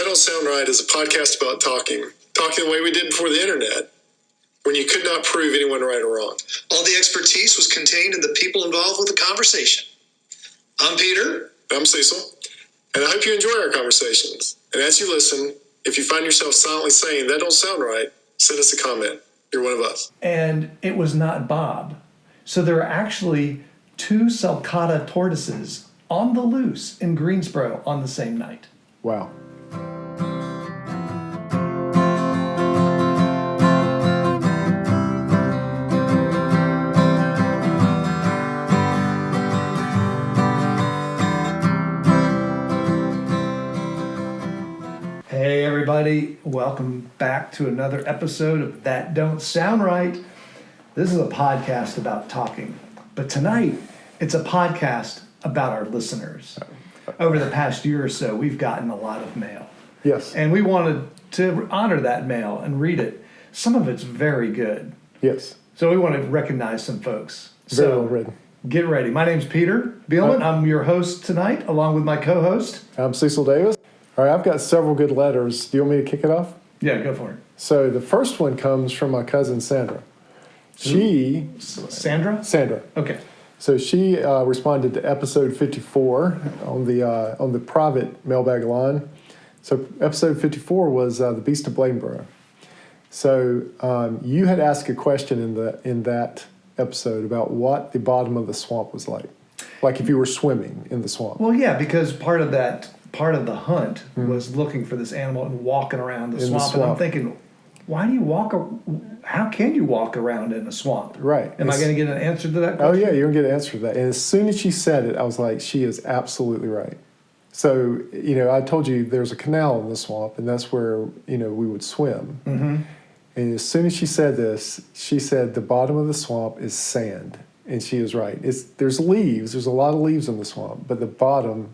That Don't Sound Right is a podcast about talking the way we did before the internet, when you could not prove anyone right or wrong. All the expertise was contained in the people involved with the conversation. I'm Peter. I'm Cecil. And I hope you enjoy our conversations. And as you listen, if you find yourself silently saying, that don't sound right, send us a comment. You're one of us. And it was not Bob. So there are actually 2 sulcata tortoises on the loose in Greensboro on the same night. Wow. Hey everybody, welcome back to another episode of That Don't Sound Right. This is a podcast about talking, but tonight it's a podcast about our listeners. Over the past year or so, we've gotten a lot of mail. Yes. And we wanted to honor that mail and read it. Some of it's very good. Yes. So we want to recognize some folks. Very well written. Get ready. My name's Peter Bielman. I'm your host tonight, along with my co-host. I'm Cecil Davis. All right, I've got several good letters. Do you want me to kick it off? Yeah, go for it. So the first one comes from my cousin Sandra. Sandra? Okay. So she responded to episode 54 on the private mailbag line. So episode 54 was the Beast of Bladensboro. So you had asked a question in that episode about what the bottom of the swamp was like if you were swimming in the swamp. Well, yeah, because part of the hunt was looking for this animal and walking around the swamp. And I'm thinking, why do you how can you walk around in a swamp? Right. Am I going to get an answer to that question? Oh, yeah, you're going to get an answer to that. And as soon as she said it, I was like, she is absolutely right. So, I told you there's a canal in the swamp, and that's where, we would swim. Mm-hmm. And as soon as she said this, she said the bottom of the swamp is sand. And she is right. There's leaves. There's a lot of leaves in the swamp, but the bottom,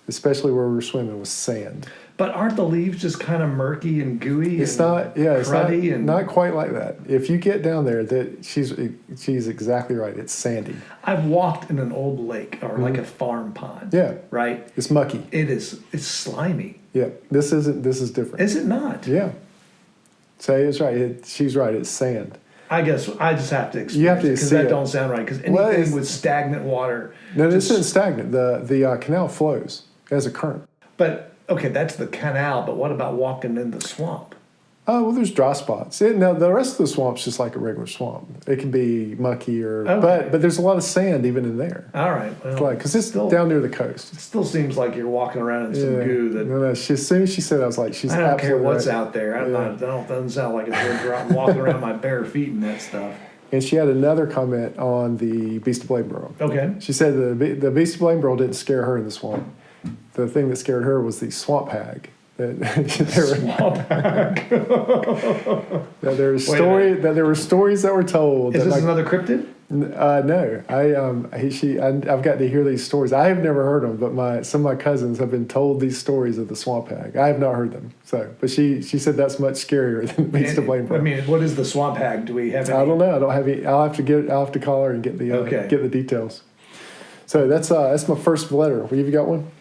especially where we were swimming, was sand. But aren't the leaves just kind of murky and gooey? It's not not quite like that. If you get down there, she's exactly right. It's sandy. I've walked in an old lake or like a farm pond. Yeah. Right? It's mucky. It's slimy. Yeah. This is different. Is it not? Yeah. So it's right. She's right. It's sand. I guess I just have to experience you have to it because that don't sound right. Because anything with stagnant water. No, this isn't stagnant. The canal flows. It has a current. But okay, that's the canal. But what about walking in the swamp? Oh, well, there's dry spots. Now the rest of the swamp's just like a regular swamp. It can be mucky but there's a lot of sand even in there. All right, well, because it's still down near the coast. It still seems like you're walking around in some goo. No. As soon as she said it, I was like, she's. I don't care what's right. out there. Doesn't sound like it's walking around my bare feet and that stuff. And she had another comment on the Beast of Bladensboro. Okay. She said the Beast of Bladensboro didn't scare her in the swamp. The thing that scared her was the swamp hag. Swamp hag. That there were stories that were told. Is this another cryptid? No. I've got to hear these stories. I have never heard them, but some of my cousins have been told these stories of the swamp hag. I have not heard them. But she said that's much scarier than the Beast of Bladensboro. I mean, what is the swamp hag? Do we have any? I don't know. I don't have any. I'll have to call her and get the details. So that's my first letter. Have you got one?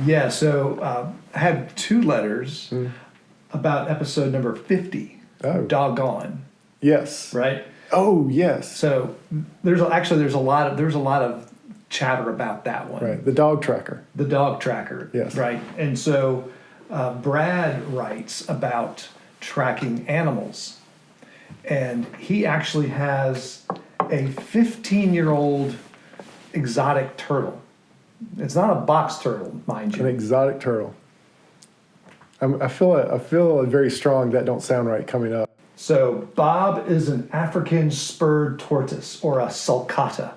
Yeah. So I had 2 letters about episode number 50. Oh. Doggone. Yes. Right. Oh yes. So there's a lot of chatter about that one. Right. The dog tracker. The dog tracker. Yes. Right. And so Brad writes about tracking animals, and he actually has a 15-year-old exotic turtle. It's not a box turtle, mind you. An exotic turtle. I feel a very strong that don't sound right coming up. So Bob is an African spurred tortoise, or a sulcata.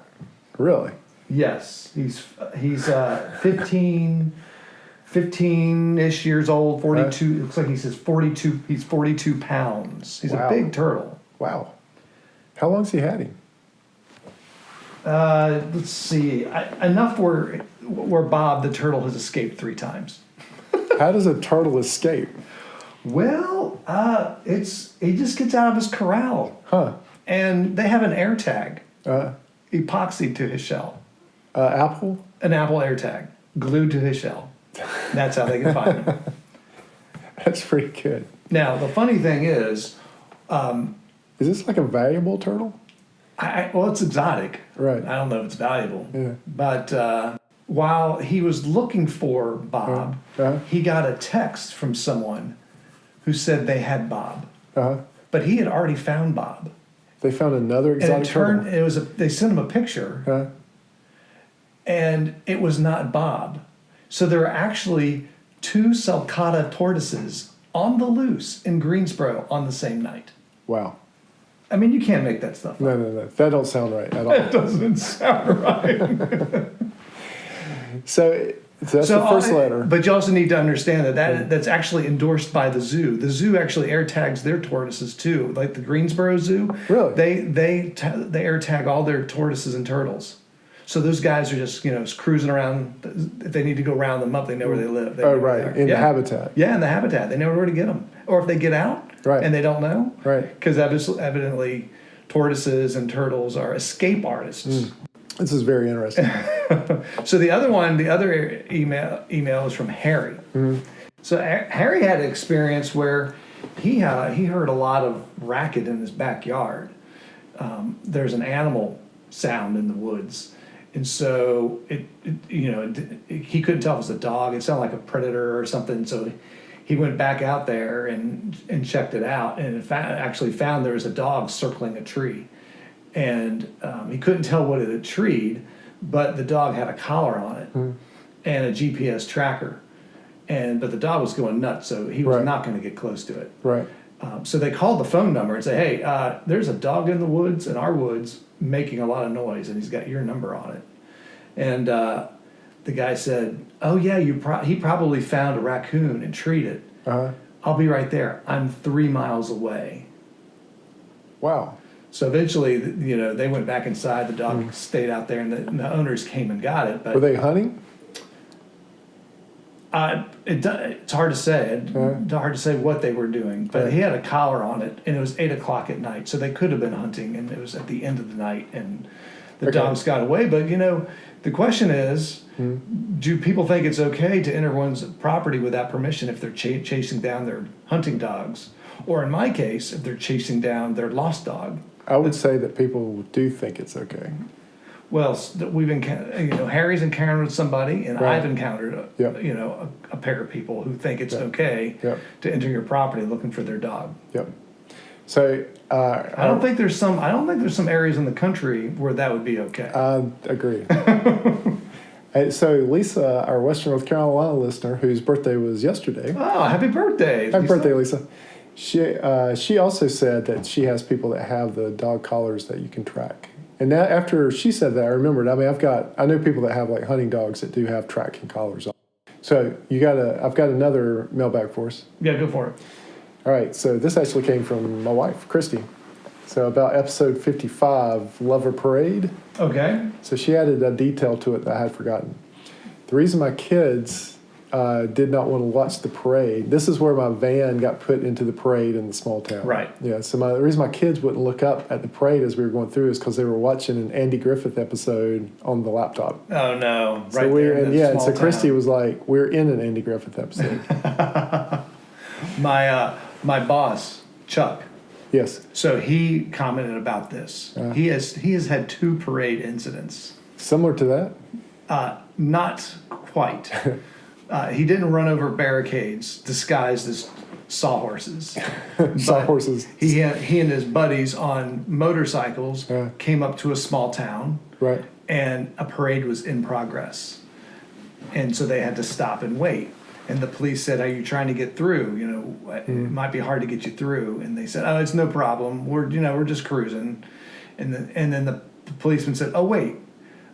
Really? Yes, he's 15-ish years old, 42. Looks like he says 42. He's 42 pounds. He's a big turtle. Wow. How long's he had him? Let's see. Enough where Bob the turtle has escaped 3 times. How does a turtle escape? Well, he just gets out of his corral. Huh. And they have an air tag epoxied to his shell. Apple? An Apple air tag glued to his shell. That's how they can find him. That's pretty good. Now, the funny thing is, Is this like a valuable turtle? well, it's exotic. Right. I don't know if it's valuable. Yeah. But while he was looking for Bob, Uh-huh. he got a text from someone who said they had Bob. Uh-huh. But he had already found Bob. They found another And exotic it turned, turtle. they sent him a picture, Uh-huh. and it was not Bob. So there were actually 2 sulcata tortoises on the loose in Greensboro on the same night. Wow. I mean, you can't make that stuff up. No. That don't sound right at all. That doesn't sound right. So that's the first letter. But you also need to understand that's actually endorsed by the zoo. The zoo actually air tags their tortoises too, like the Greensboro Zoo. Really? They air tag all their tortoises and turtles. So those guys are just cruising around. If they need to go round them up, they know where they live. They know where right. they are. In the habitat. Yeah, in the habitat. They know where to get them. Or if they get out Right. and they don't know. Right. Because evidently tortoises and turtles are escape artists. This is very interesting. So the other email is from Harry. So Harry had an experience where he heard a lot of racket in his backyard. There's an animal sound in the woods, and so he couldn't tell if it was a dog. It sounded like a predator or something. So he went back out there and checked it out, and actually found there was a dog circling a tree. And he couldn't tell what it had treed, but the dog had a collar on it and a GPS tracker. But the dog was going nuts, so he was Right. not going to get close to it. Right. So they called the phone number and say, hey, there's a dog in the woods, in our woods, making a lot of noise, and he's got your number on it. And the guy said, oh, yeah, he probably found a raccoon and treed it. Uh-huh. I'll be right there. I'm 3 miles away. Wow. So eventually, they went back inside. The dog stayed out there, and the owners came and got it. But Were they hunting? it's hard to say. It's hard to say what they were doing. But he had a collar on it, and it was 8 o'clock at night. So they could have been hunting, and it was at the end of the night, and the dogs got away. But the question is, do people think it's okay to enter one's property without permission if they're chasing down their hunting dogs, or in my case, if they're chasing down their lost dog? I would say that people do think it's okay. Well, we've encountered, Harry's encountered somebody, and Right. I've encountered, a pair of people who think it's okay to enter your property looking for their dog. Yep. So I don't think there's some areas in the country where that would be okay. I agree. So Lisa, our Western North Carolina listener, whose birthday was yesterday. Oh, happy birthday! Happy birthday, Lisa. She also said that she has people that have the dog collars that you can track. And now, after she said that, I remembered. I mean, I know people that have like hunting dogs that do have tracking collars on. So I've got another mailbag for us. Yeah, go for it. All right. So this actually came from my wife, Christy. So about episode 55, Lover Parade. Okay. So she added a detail to it that I had forgotten. The reason my kids did not want to watch the parade. This is where my van got put into the parade in the small town. Right. Yeah. So the reason my kids wouldn't look up at the parade as we were going through is because they were watching an Andy Griffith episode on the laptop. Oh no! So Right there. and so Christy was like, "We're in an Andy Griffith episode." My boss, Chuck. Yes. So he commented about this. He has had 2 parade incidents. Similar to that. Not quite. He didn't run over barricades disguised as sawhorses. Sawhorses. He and his buddies on motorcycles came up to a small town, Right. and a parade was in progress, and so they had to stop and wait. And the police said, "Are you trying to get through? It might be hard to get you through." And they said, "Oh, it's no problem. We're just cruising." And then the policeman said, "Oh, wait.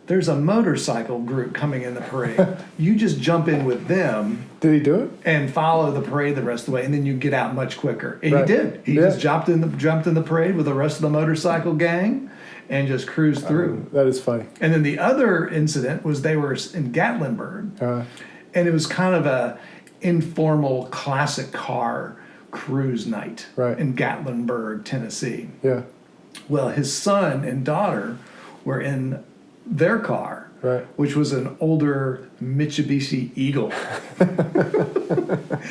There's a motorcycle group coming in the parade. You just jump in with them Did he do it? and follow the parade the rest of the way, and then you get out much quicker." And Right. he did. He just jumped in the parade with the rest of the motorcycle gang and just cruised through. That is funny. And then the other incident was they were in Gatlinburg, and it was kind of a informal classic car cruise night Right. in Gatlinburg, Tennessee. Yeah. Well, his son and daughter were in their car, Right. which was an older Mitsubishi Eagle.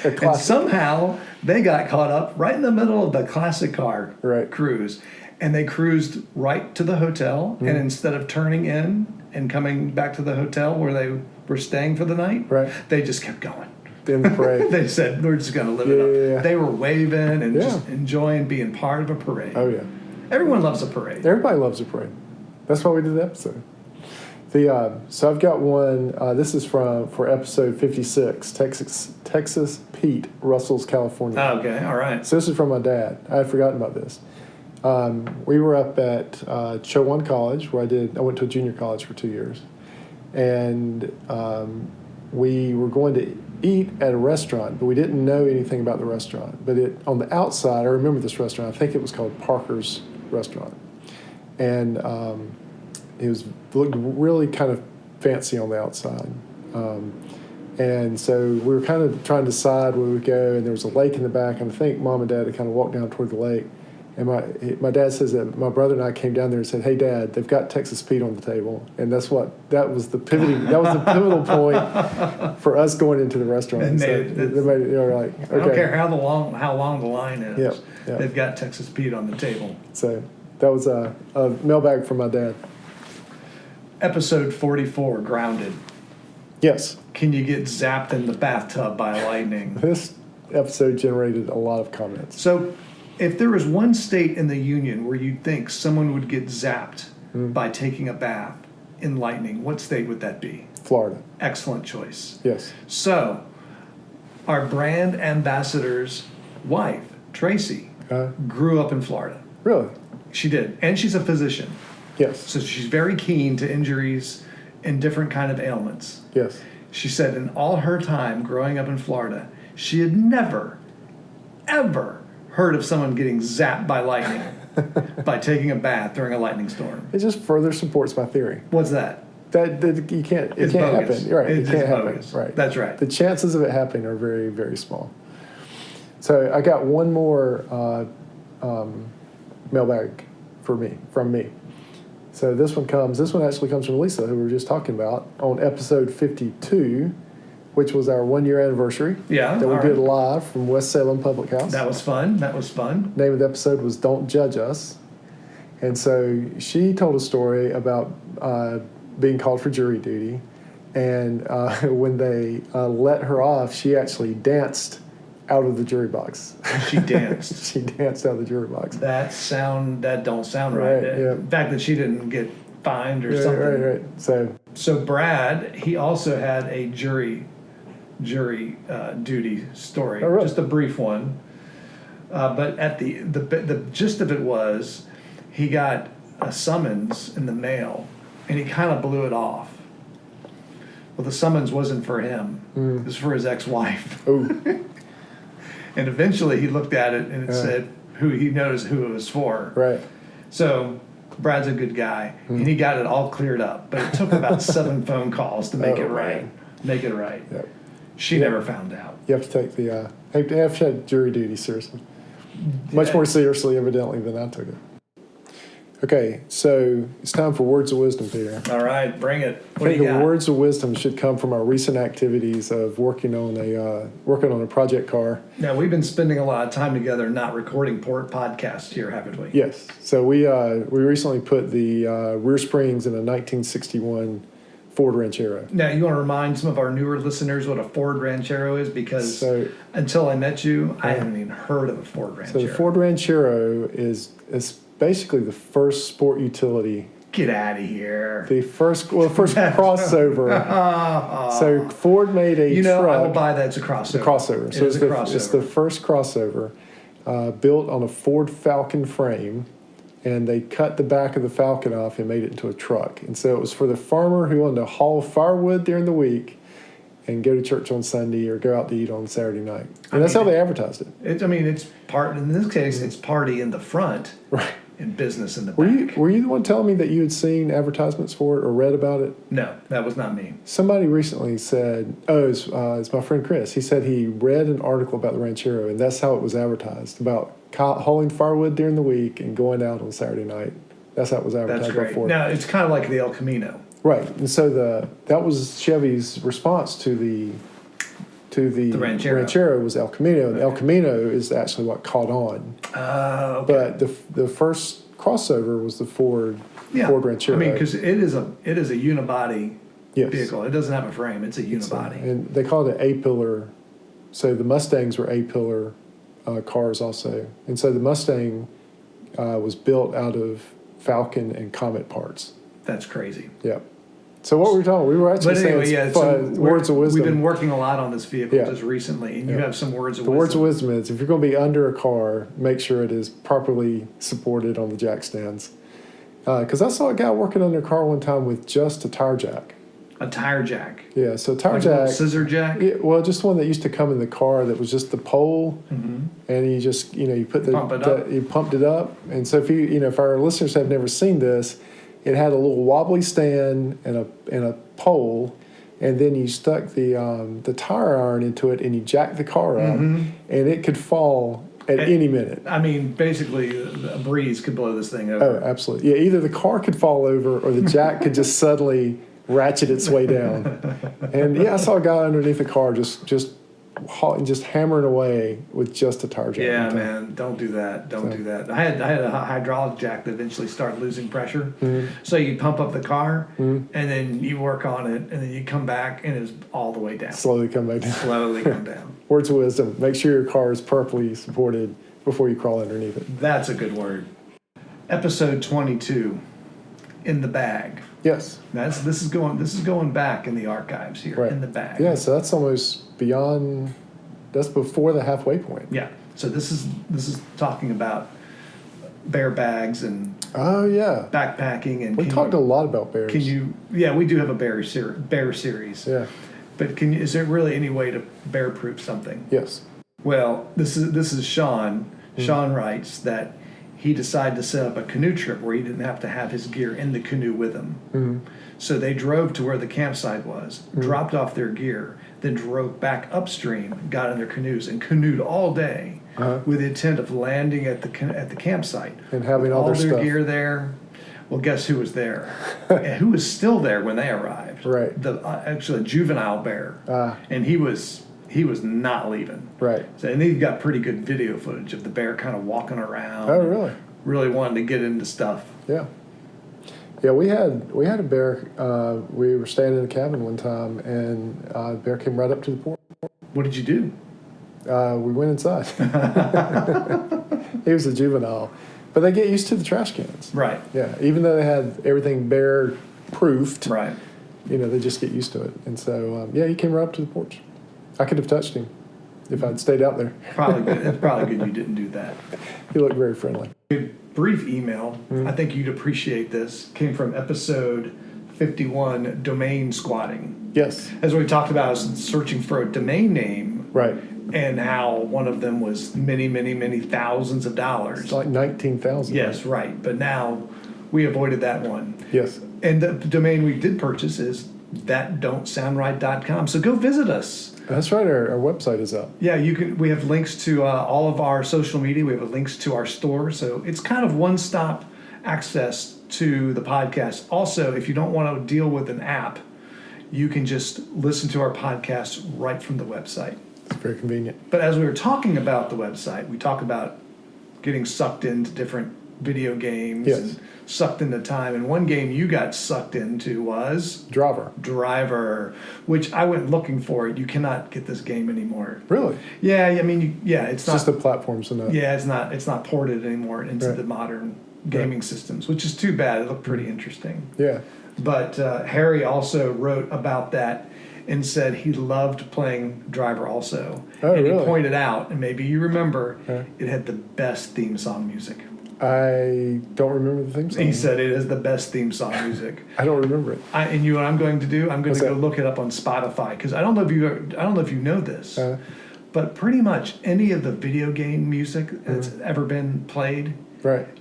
And somehow they got caught up right in the middle of the classic car cruise. And they cruised right to the hotel. And instead of turning in and coming back to the hotel where they were staying for the night, they just kept going. In the parade. They said, we're just going to live it up. Yeah. They were waving and just enjoying being part of a parade. Oh, yeah. Everyone loves a parade. Everybody loves a parade. That's why we did the episode. So I've got one. This is for episode 56, Texas Pete, Russell's, California. Oh, okay, all right. So this is from my dad. I had forgotten about this. We were up at Chowan College, where I went to a junior college for 2 years, and we were going to eat at a restaurant, but we didn't know anything about the restaurant. But on the outside, I remember this restaurant. I think it was called Parker's Restaurant, and it looked really kind of fancy on the outside. And so we were kind of trying to decide where we would go, and there was a lake in the back, and I think Mom and Dad had kind of walked down toward the lake. And my dad says that my brother and I came down there and said, "Hey, Dad, they've got Texas Pete on the table," and that was the pivotal point for us going into the restaurant. They made it. They were like, okay. I don't care how long the line is. Yep. They've got Texas Pete on the table. So that was a mailbag from my dad. Episode 44, Grounded. Yes. Can you get zapped in the bathtub by lightning? This episode generated a lot of comments. So, if there was one state in the union where you'd think someone would get zapped by taking a bath in lightning, what state would that be? Florida. Excellent choice. Yes. So, our brand ambassador's wife, Tracy, grew up in Florida. Really? She did. And she's a physician. Yes. So she's very keen to injuries and different kind of ailments. Yes. She said in all her time growing up in Florida, she had never, ever heard of someone getting zapped by lightning by taking a bath during a lightning storm. It just further supports my theory. What's that? That you can't. It It's can't bogus. happen. Right. It's it can't bogus. happen. Right. That's right. The chances of it happening are very, very small. So I got one more mailbag from me. So this one actually comes from Lisa, who we were just talking about on episode 52, which was our 1 year anniversary. Yeah. That we did live from West Salem Public House. That was fun. Name of the episode was "Don't Judge Us," and so she told a story about being called for jury duty, and when they let her off, she actually danced out of the jury box. She danced. She danced out of the jury box. That don't sound right. Yeah. The fact that she didn't get fined or something. Right. So Brad, he also had a jury duty story, really? just a brief one. But at the gist of it was, he got a summons in the mail, and he kind of blew it off. Well, the summons wasn't for him; it was for his ex-wife. Oh. And eventually, he looked at it, and it said who he knows who it was for. Right. So Brad's a good guy, and he got it all cleared up. But it took about 7 phone calls to make it right. Make it right. Yep. She never found out. You have to take the have to take jury duty seriously, much more seriously, evidently, than I took it. Okay, so it's time for words of wisdom, Peter. All right, bring it. I think the words of wisdom should come from our recent activities of working on a project car. Now, we've been spending a lot of time together not recording podcasts here, haven't we? Yes. So we recently put the rear springs in a 1961 Ford Ranchero. Now, you want to remind some of our newer listeners what a Ford Ranchero is? Because until I met you, I haven't even heard of a Ford Ranchero. So the Ford Ranchero is basically the first sport utility. Get out of here. The first crossover. So Ford made a truck. I will buy that. It's a crossover. The crossover. So it's the first crossover built on a Ford Falcon frame, and they cut the back of the Falcon off and made it into a truck. And so it was for the farmer who wanted to haul firewood during the week and go to church on Sunday or go out to eat on Saturday night. And that's how they advertised it. It's part, in this case, it's party in the front. Right. And business in the back. Were you the one telling me that you had seen advertisements for it or read about it? No, that was not me. Somebody recently said, it's my friend Chris. He said he read an article about the Ranchero, and that's how it was advertised, about hauling firewood during the week and going out on Saturday night. That's how it was advertised. That's great. Before. Now, it's kind of like the El Camino. Right. And so that was Chevy's response to to the Ranchero was El Camino, and El Camino is actually what caught on. Okay. But the first crossover was the Ford Ranchero. I mean, because it is a unibody Yes. vehicle. It doesn't have a frame. It's a unibody. And they called it A-pillar. So the Mustangs were A-pillar cars also. And so the Mustang was built out of Falcon and Comet parts. That's crazy. Yeah. So what were we talking? We were actually saying words of wisdom. We've been working a lot on this vehicle just recently, and you have some words of wisdom. The words of wisdom is, if you're going to be under a car, make sure it is properly supported on the jack stands. Because I saw a guy working under a car one time with just a tire jack. A tire jack. Yeah, so tire like jack. A little scissor jack. Yeah, well, just one that used to come in the car that was just the pole, and you just you put you pumped it up, and so if our listeners have never seen this, it had a little wobbly stand and a pole, and then you stuck the tire iron into it, and you jacked the car up, and it could fall at any minute. I mean, basically, a breeze could blow this thing over. Oh, absolutely. Yeah, either the car could fall over or the jack could just suddenly ratchet its way down. And I saw a guy underneath the car just hammering away with just a tire jack. Yeah, man, don't do that. Don't do that. I had a hydraulic jack that eventually started losing pressure. So you pump up the car, and then you work on it, and then you come back, and it's all the way down. Slowly come back down. Slowly come down. Words of wisdom. Make sure your car is properly supported before you crawl underneath it. That's a good word. Episode 22, In the Bag. Yes. This is going back in the archives here. Right. In the Bag. Yeah, so that's almost beyond. That's before the halfway point. Yeah. So this is talking about bear bags and backpacking, and we talked a lot about bears. We do have a bear series. Yeah. But is there really any way to bear proof something? Yes. Well, this is Sean. Sean writes that he decided to set up a canoe trip where he didn't have to have his gear in the canoe with him. So they drove to where the campsite was, dropped off their gear, then drove back upstream, got in their canoes, and canoed all day with the intent of landing at the campsite and having all their their stuff. gear there. Well, guess who was there? And who was still there when they arrived? Right. Actually, a juvenile bear, and he was not leaving. Right. So, and they've got pretty good video footage of the bear kind of walking around. Oh, really? Really wanting to get into stuff. Yeah. Yeah, we had a bear. We were staying in a cabin one time, and the bear came right up to the porch. What did you do? We went inside. He was a juvenile, but they get used to the trash cans. Right. Yeah, even though they had everything bear proofed. Right. They just get used to it, and so he came right up to the porch. I could have touched him if I'd stayed out there. Probably good. It's probably good you didn't do that. He looked very friendly. A brief email. I think you'd appreciate this. Came from episode 51, domain squatting. Yes. As we talked about, I was searching for a domain name. Right. And how one of them was many, many, many thousands of dollars. It's like 19,000. Yes, right. But now we avoided that one. Yes. And the domain we did purchase is thatdon'tsoundright.com. So go visit us. That's right. Our website is up. Yeah, you can. We have links to all of our social media. We have links to our store. So it's kind of one-stop access to the podcast. Also, if you don't want to deal with an app, you can just listen to our podcast right from the website. It's very convenient. But as we were talking about the website, we talk about getting sucked into different video games and sucked into time. And one game you got sucked into was Driver, which I went looking for it. You cannot get this game anymore. Really? Yeah, I mean, it's not just the platforms enough. Yeah, it's not ported anymore into the modern gaming systems, which is too bad. It looked pretty interesting. Yeah. But Harry also wrote about that and said he loved playing Driver also. Oh, and really? He pointed out, and maybe you remember, it had the best theme song music. I don't remember the theme song. He said it is the best theme song music. I don't remember it. And what I'm going to do? I'm going to go look it up on Spotify, because I don't know if you know this, but pretty much any of the video game music that's ever been played,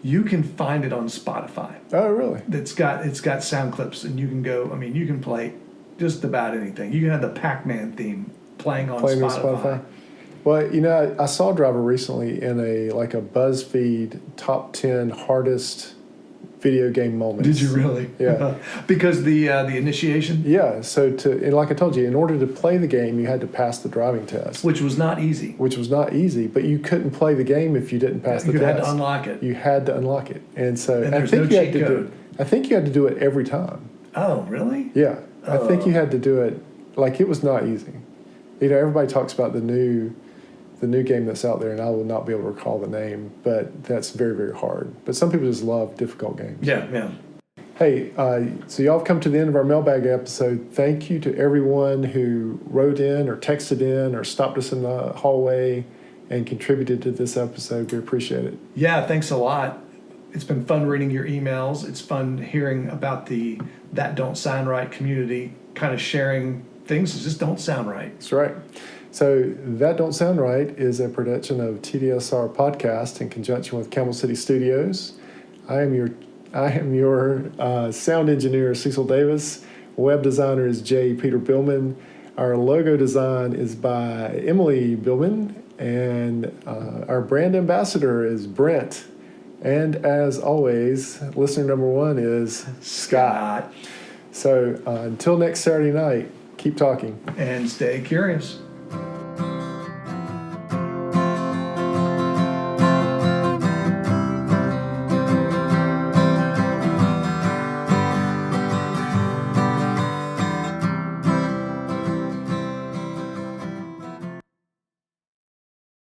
you can find it on Spotify. Oh, really? It's got sound clips, and you can go. I mean, you can play just about anything. You can have the Pac-Man theme playing on Spotify. Well, I saw Driver recently in a BuzzFeed top 10 hardest video game moments. Did you really? Yeah. Because the initiation, Yeah. So and like I told you, in order to play the game, you had to pass the driving test, which was not easy. which was not easy. But you couldn't play the game if you didn't pass the You test. had to unlock it. You had to unlock it, and so And I there's think no you had cheat to do code. it. I think you had to do it every time. Oh, really? Yeah, I think Oh. you had to do it. Like, it was not easy. You know, everybody talks about the new game that's out there, and I will not be able to recall the name, but that's very, very hard. But some people just love difficult games. Yeah, yeah. Hey, so y'all have come to the end of our mailbag episode. Thank you to everyone who wrote in or texted in or stopped us in the hallway and contributed to this episode. We appreciate it. Yeah, thanks a lot. It's been fun reading your emails. It's fun hearing about the That Don't Sound Right community, kind of sharing things that just don't sound right. That's right. So That Don't Sound Right is a production of TDSR Podcast in conjunction with Camel City Studios. I am your sound engineer, Cecil Davis. Web designer is J. Peter Billman. Our logo design is by Emily Billman. And our brand ambassador is Brent. And as always, listener number one is Scott. So until next Saturday night, keep talking. And stay curious.